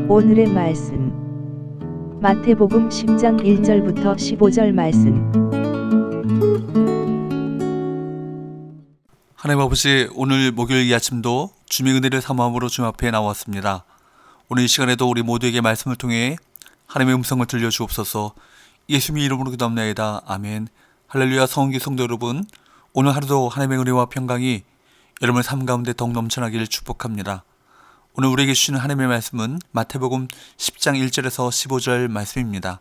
오늘의 말씀 마태복음 10장 1절부터 15절 말씀. 하나님 아버지, 오늘 목요일 이 아침도 주님의 은혜를 사모함으로 주님 앞에 나왔습니다. 오늘 이 시간에도 우리 모두에게 말씀을 통해 하나님의 음성을 들려주옵소서. 예수님의 이름으로 기도합나이다. 아멘. 할렐루야. 성원기 성도 여러분, 오늘 하루도 하나님의 은혜와 평강이 여러분의 삶 가운데 더욱 넘쳐나기를 축복합니다. 오늘 우리에게 주시는 하나님의 말씀은 마태복음 10장 1절에서 15절 말씀입니다.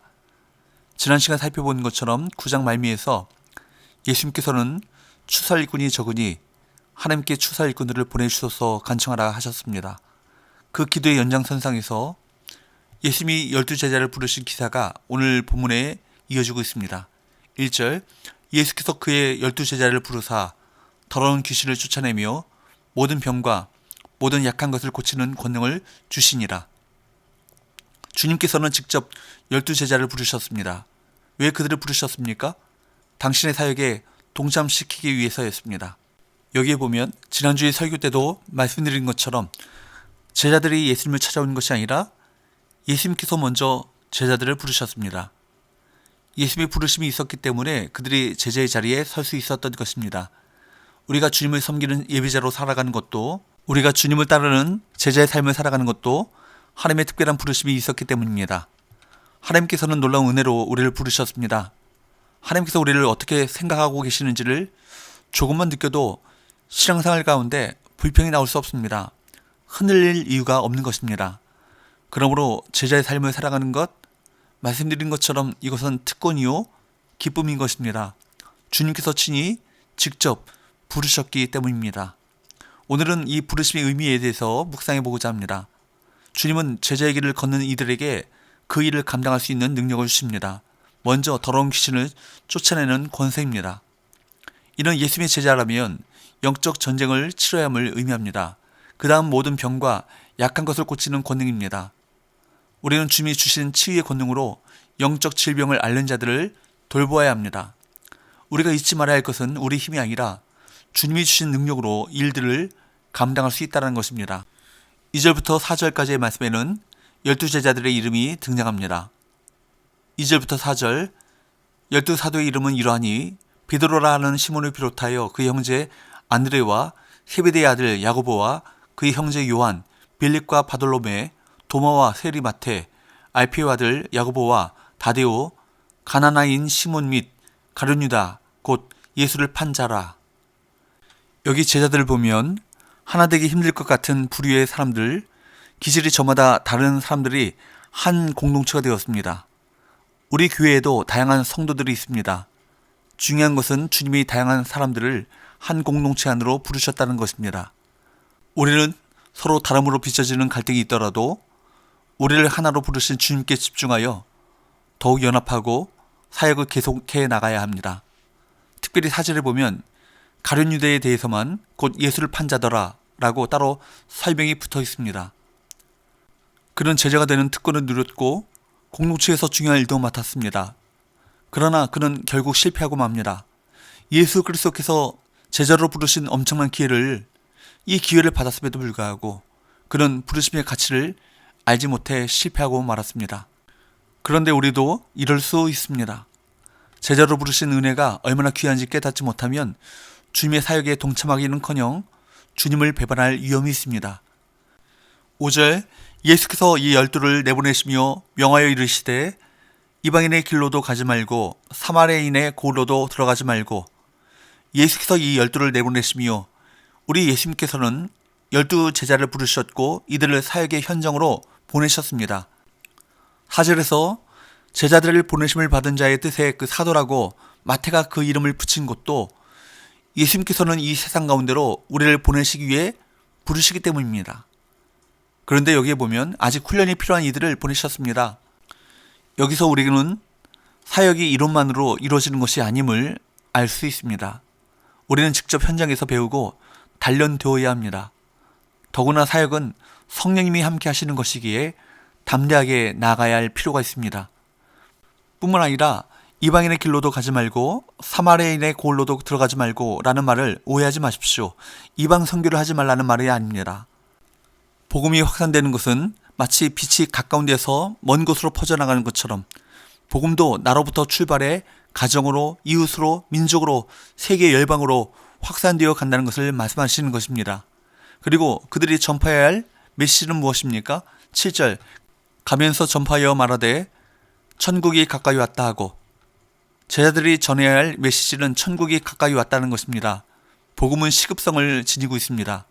지난 시간 살펴본 것처럼 9장 말미에서 예수님께서는 추수 일꾼이 적으니 하나님께 추수 일꾼들을 보내주셔서 간청하라 하셨습니다. 그 기도의 연장선상에서 예수님이 12제자를 부르신 기사가 오늘 본문에 이어지고 있습니다. 1절, 예수께서 그의 12제자를 부르사 더러운 귀신을 쫓아내며 모든 병과 모든 약한 것을 고치는 권능을 주시니라. 주님께서는 직접 12제자를 부르셨습니다. 왜 그들을 부르셨습니까? 당신의 사역에 동참시키기 위해서였습니다. 여기에 보면 지난주에 설교 때도 말씀드린 것처럼 제자들이 예수님을 찾아온 것이 아니라 예수님께서 먼저 제자들을 부르셨습니다. 예수님의 부르심이 있었기 때문에 그들이 제자의 자리에 설 수 있었던 것입니다. 우리가 주님을 섬기는 예비자로 살아가는 것도, 우리가 주님을 따르는 제자의 삶을 살아가는 것도 하나님의 특별한 부르심이 있었기 때문입니다. 하나님께서는 놀라운 은혜로 우리를 부르셨습니다. 하나님께서 우리를 어떻게 생각하고 계시는지를 조금만 느껴도 신앙생활 가운데 불평이 나올 수 없습니다. 흔들릴 이유가 없는 것입니다. 그러므로 제자의 삶을 살아가는 것, 말씀드린 것처럼 이것은 특권이요 기쁨인 것입니다. 주님께서 친히 직접 부르셨기 때문입니다. 오늘은 이 부르심의 의미에 대해서 묵상해 보고자 합니다. 주님은 제자의 길을 걷는 이들에게 그 일을 감당할 수 있는 능력을 주십니다. 먼저 더러운 귀신을 쫓아내는 권세입니다. 이는 예수님의 제자라면 영적 전쟁을 치러야 함을 의미합니다. 그 다음 모든 병과 약한 것을 고치는 권능입니다. 우리는 주님이 주신 치유의 권능으로 영적 질병을 앓는 자들을 돌보아야 합니다. 우리가 잊지 말아야 할 것은 우리 힘이 아니라 주님이 주신 능력으로 일들을 감당할 수 있다는 것입니다. 2절부터 4절까지의 말씀에는 12제자들의 이름이 등장합니다. 2절부터 4절, 12사도의 이름은 이러하니 베드로라 하는 시몬을 비롯하여 그의 형제 안드레와 세베대의 아들 야고보와 그의 형제 요한, 빌립과 바돌로메, 도마와 세리마테, 알피의 아들 야고보와 다데오, 가나나인 시몬 및 가룟유다, 곧 예수를 판 자라. 여기 제자들을 보면 하나 되기 힘들 것 같은 부류의 사람들, 기질이 저마다 다른 사람들이 한 공동체가 되었습니다. 우리 교회에도 다양한 성도들이 있습니다. 중요한 것은 주님이 다양한 사람들을 한 공동체 안으로 부르셨다는 것입니다. 우리는 서로 다름으로 빚어지는 갈등이 있더라도 우리를 하나로 부르신 주님께 집중하여 더욱 연합하고 사역을 계속해 나가야 합니다. 특별히 사절에 보면 가룟유다에 대해서만 곧 예수를 판 자더라 라고 따로 설명이 붙어 있습니다. 그는 제자가 되는 특권을 누렸고 공동체에서 중요한 일도 맡았습니다. 그러나 그는 결국 실패하고 맙니다. 예수 그리스도께서 제자로 부르신 엄청난 기회를, 이 기회를 받았음에도 불구하고 그는 부르심의 가치를 알지 못해 실패하고 말았습니다. 그런데 우리도 이럴 수 있습니다. 제자로 부르신 은혜가 얼마나 귀한지 깨닫지 못하면 주님의 사역에 동참하기는커녕 주님을 배반할 위험이 있습니다. 5절, 예수께서 이 12를 내보내시며 명하여 이르시되 이방인의 길로도 가지 말고 사마리아인의 고로도 들어가지 말고. 예수께서 이 12를 내보내시며, 우리 예수님께서는 12제자를 부르셨고 이들을 사역의 현장으로 보내셨습니다. 4절에서 제자들을 보내심을 받은 자의 뜻의 그 사도라고 마태가 그 이름을 붙인 것도 예수님께서는 이 세상 가운데로 우리를 보내시기 위해 부르시기 때문입니다. 그런데 여기에 보면 아직 훈련이 필요한 이들을 보내셨습니다. 여기서 우리는 사역이 이론만으로 이루어지는 것이 아님을 알 수 있습니다. 우리는 직접 현장에서 배우고 단련되어야 합니다. 더구나 사역은 성령님이 함께 하시는 것이기에 담대하게 나아가야 할 필요가 있습니다. 뿐만 아니라 이방인의 길로도 가지 말고 사마리아인의 고을로도 들어가지 말고 라는 말을 오해하지 마십시오. 이방 선교를 하지 말라는 말이 아닙니다. 복음이 확산되는 것은 마치 빛이 가까운 데서 먼 곳으로 퍼져나가는 것처럼 복음도 나로부터 출발해 가정으로, 이웃으로, 민족으로, 세계 열방으로 확산되어 간다는 것을 말씀하시는 것입니다. 그리고 그들이 전파해야 할 메시지는 무엇입니까? 7절 가면서 전파하여 말하되 천국이 가까이 왔다 하고, 제자들이 전해야 할 메시지는 천국이 가까이 왔다는 것입니다. 복음은 시급성을 지니고 있습니다.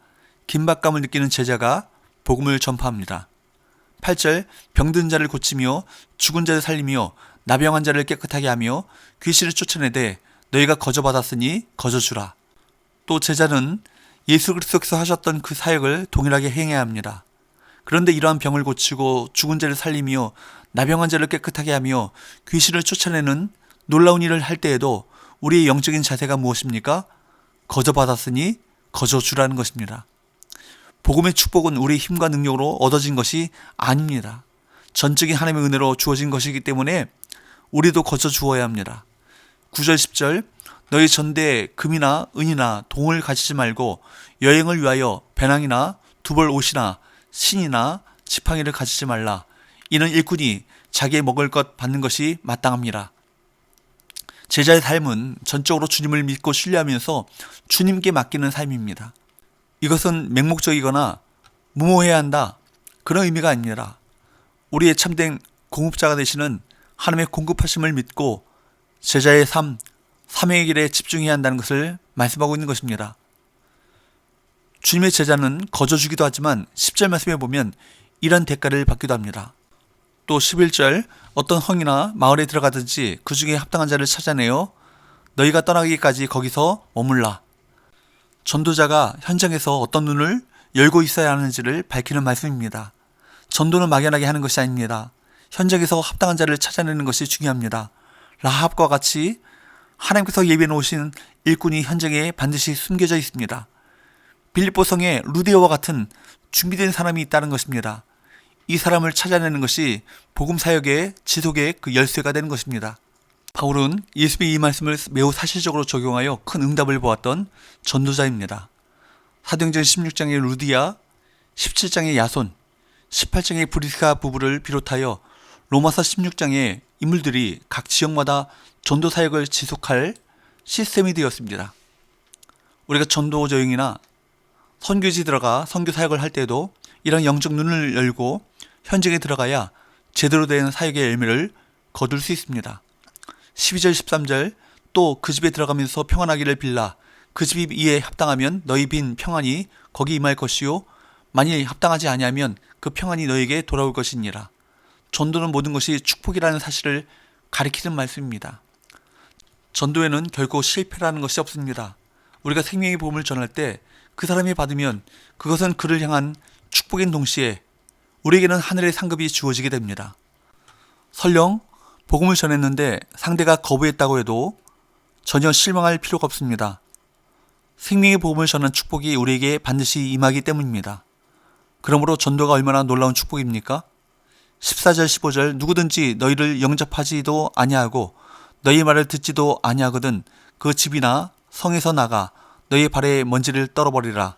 긴박감을 느끼는 제자가 복음을 전파합니다. 8절 병든 자를 고치며 죽은 자를 살리며 나병한 자를 깨끗하게 하며 귀신을 쫓아내되 너희가 거저받았으니 거저주라. 또 제자는 예수 그리스도께서 하셨던 그 사역을 동일하게 행해야 합니다. 그런데 이러한 병을 고치고 죽은 자를 살리며 나병한 자를 깨끗하게 하며 귀신을 쫓아내는 놀라운 일을 할 때에도 우리의 영적인 자세가 무엇입니까? 거저받았으니 거저주라는 것입니다. 복음의 축복은 우리의 힘과 능력으로 얻어진 것이 아닙니다. 전적인 하나님의 은혜로 주어진 것이기 때문에 우리도 거저 주어야 합니다. 9절 10절 너희 전대에 금이나 은이나 동을 가지지 말고 여행을 위하여 배낭이나 두벌 옷이나 신이나 지팡이를 가지지 말라. 이는 일꾼이 자기의 먹을 것 받는 것이 마땅합니다. 제자의 삶은 전적으로 주님을 믿고 신뢰하면서 주님께 맡기는 삶입니다. 이것은 맹목적이거나 무모해야 한다, 그런 의미가 아니라 우리의 참된 공급자가 되시는 하나님의 공급하심을 믿고 제자의 삶, 사명의 길에 집중해야 한다는 것을 말씀하고 있는 것입니다. 주님의 제자는 거저주기도 하지만 10절 말씀에 보면 이런 대가를 받기도 합니다. 또 11절 어떤 성이나 마을에 들어가든지 그 중에 합당한 자를 찾아내어 너희가 떠나기까지 거기서 머물라. 전도자가 현장에서 어떤 눈을 열고 있어야 하는지를 밝히는 말씀입니다. 전도는 막연하게 하는 것이 아닙니다. 현장에서 합당한 자를 찾아내는 것이 중요합니다. 라합과 같이 하나님께서 예비해 놓으신 일꾼이 현장에 반드시 숨겨져 있습니다. 빌립보 성에 루디오와 같은 준비된 사람이 있다는 것입니다. 이 사람을 찾아내는 것이 복음 사역의 지속의 그 열쇠가 되는 것입니다. 바울은 예수님의 이 말씀을 매우 사실적으로 적용하여 큰 응답을 보았던 전도자입니다. 사도행전 16장의 루디아, 17장의 야손, 18장의 브리스가 부부를 비롯하여 로마서 16장의 인물들이 각 지역마다 전도 사역을 지속할 시스템이 되었습니다. 우리가 전도 여행이나 선교지 들어가 선교 사역을 할 때도 이런 영적 눈을 열고 현장에 들어가야 제대로 된 사역의 열매를 거둘 수 있습니다. 12절 13절 또 그 집에 들어가면서 평안하기를 빌라. 그 집이 이에 합당하면 너희 빈 평안이 거기 임할 것이요 만일 합당하지 아니하면 그 평안이 너에게 돌아올 것이니라. 전도는 모든 것이 축복이라는 사실을 가리키는 말씀입니다. 전도에는 결코 실패라는 것이 없습니다. 우리가 생명의 복음을 전할 때 그 사람이 받으면 그것은 그를 향한 축복인 동시에 우리에게는 하늘의 상급이 주어지게 됩니다. 설령 복음을 전했는데 상대가 거부했다고 해도 전혀 실망할 필요가 없습니다. 생명의 복음을 전한 축복이 우리에게 반드시 임하기 때문입니다. 그러므로 전도가 얼마나 놀라운 축복입니까? 14절 15절 누구든지 너희를 영접하지도 아니하고 너희 말을 듣지도 아니하거든 그 집이나 성에서 나가 너희 발에 먼지를 떨어버리라.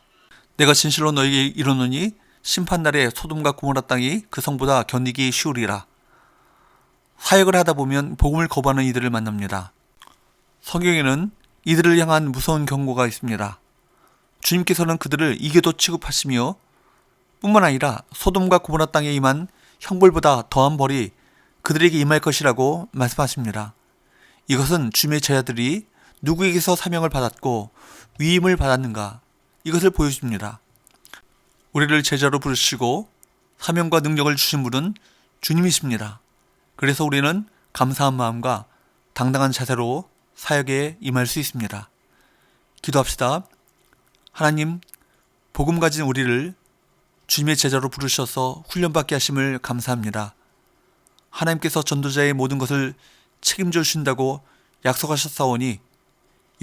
내가 진실로 너희에게 이르노니 심판날에 소돔과 고모라 땅이 그 성보다 견디기 쉬우리라. 사역을 하다 보면 복음을 거부하는 이들을 만납니다. 성경에는 이들을 향한 무서운 경고가 있습니다. 주님께서는 그들을 이교도 취급하시며 뿐만 아니라 소돔과 고모라 땅에 임한 형벌보다 더한 벌이 그들에게 임할 것이라고 말씀하십니다. 이것은 주님의 제자들이 누구에게서 사명을 받았고 위임을 받았는가, 이것을 보여줍니다. 우리를 제자로 부르시고 사명과 능력을 주신 분은 주님이십니다. 그래서 우리는 감사한 마음과 당당한 자세로 사역에 임할 수 있습니다. 기도합시다. 하나님, 복음 가진 우리를 주님의 제자로 부르셔서 훈련받게 하심을 감사합니다. 하나님께서 전도자의 모든 것을 책임져 주신다고 약속하셨사오니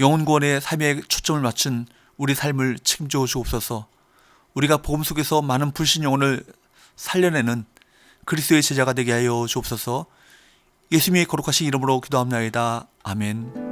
영혼 구원의 삶에 초점을 맞춘 우리 삶을 책임져 주옵소서. 우리가 복음 속에서 많은 불신 영혼을 살려내는 그리스도의 제자가 되게 하여 주옵소서. 예수님의 거룩하신 이름으로 기도합나이다. 아멘.